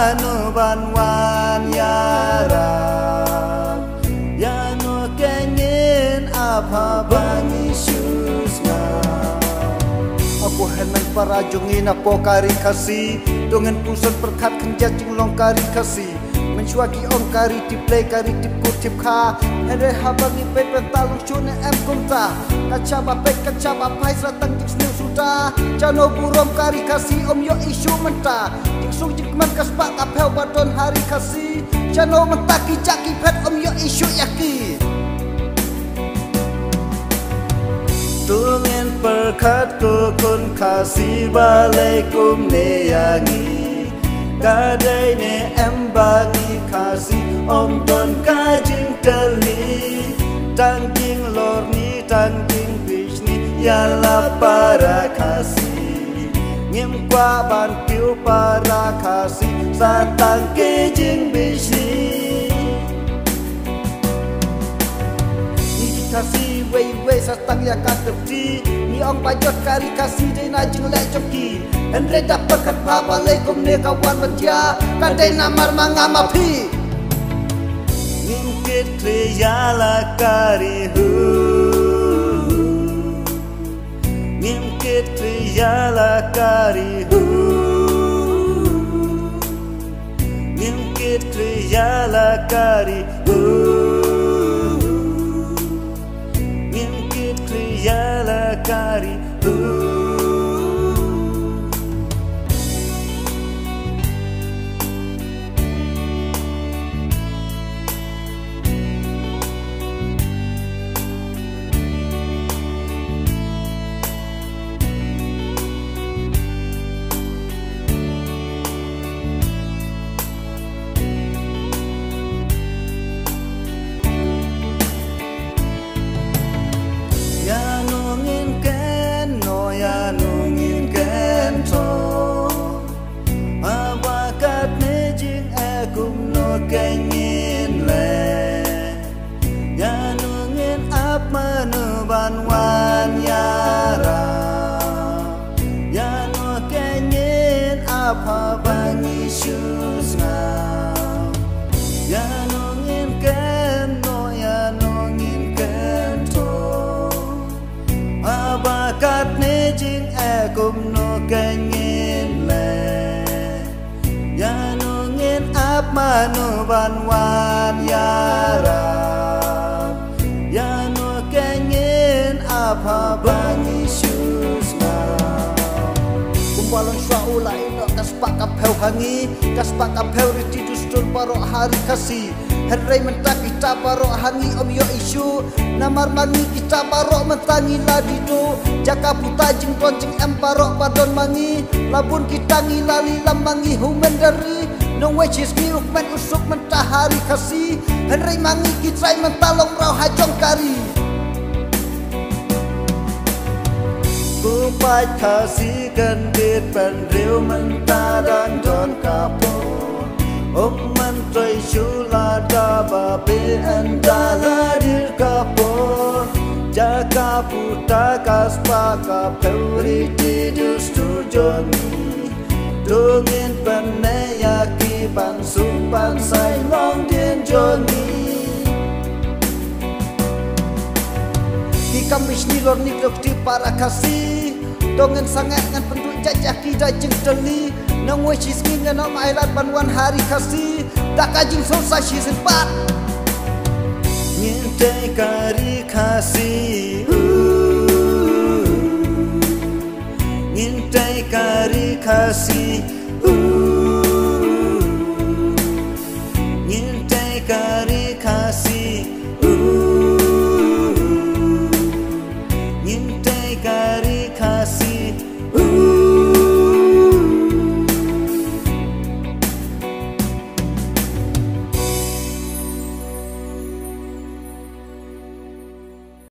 manu banwan yarab ya no kenyin apa bangi susna aku henang para jungin apa kari kasih dengan pusan perkat kenjat jinglong kari kasih mencuaki om kari tiplay kari tip kutip kha hende habani pe pentalung chune em kumta kacaba pe kacaba pai ratang jik snu suda jano burom kari kasih om yo isu menta jik sung jik man kaspa kapel badon hari kasih jano mentaki jaki pet om yo isu yaki tungen perkat ko kun kasih balai kum ne yangi gadai ne em bangi kasih om ton kajing teli tangking lor ni tangking bish ni yala para kasih ngim kwa ban piu para kasih sa tangke jing bish ni kasih wei sa tang ya katep di ni ong pajot kari kasih dei na jing le joki Andre dapat kat papa leikum ne kawan batia kadai namar mangama pi ngimkit kriyala kari hu ngimkit kriyala kari hu ngimkit kriyala kari hu ngimkit kriyala kari hu kenyin le ya nungin ap manu banwan yara ya no kenyin apa bangi susna ya nungin ken no ya nungin ken to abakat ne jing akum no kenyin le ya manu banwan yarab ya no kenyin apa bangi susna kumbalan syaulah ino kaspak kapeu hangi kaspak kapeu riti dustul barok hari kasih Henry mentak kita barok hangi om yo isu namar mangi kita barok mentangi ladido jaka puta jing konjing em barok padon mangi labun kita ngilali lambangi humen dari no way cheese milk man usuk mentahari kasih Henry mangi kitrai mentalong rau hajong kari Bupat kasih gendit bandril mentadang don kapur mentoi shulada babe andala dir kapur jaka puta kaspa kapeuri tidus tujoni dongin panayaki pansumpan say long din joni Ikamis nilor niklok di para kasih dongen sangat ngan penduk jajaki dajeng teli nang wishis ngan om ailat banwan hari kasih tak kajing selesai season 4 ngintai kari kasih ngintai kari kasih ngintai kari kasih ngintai kari kasih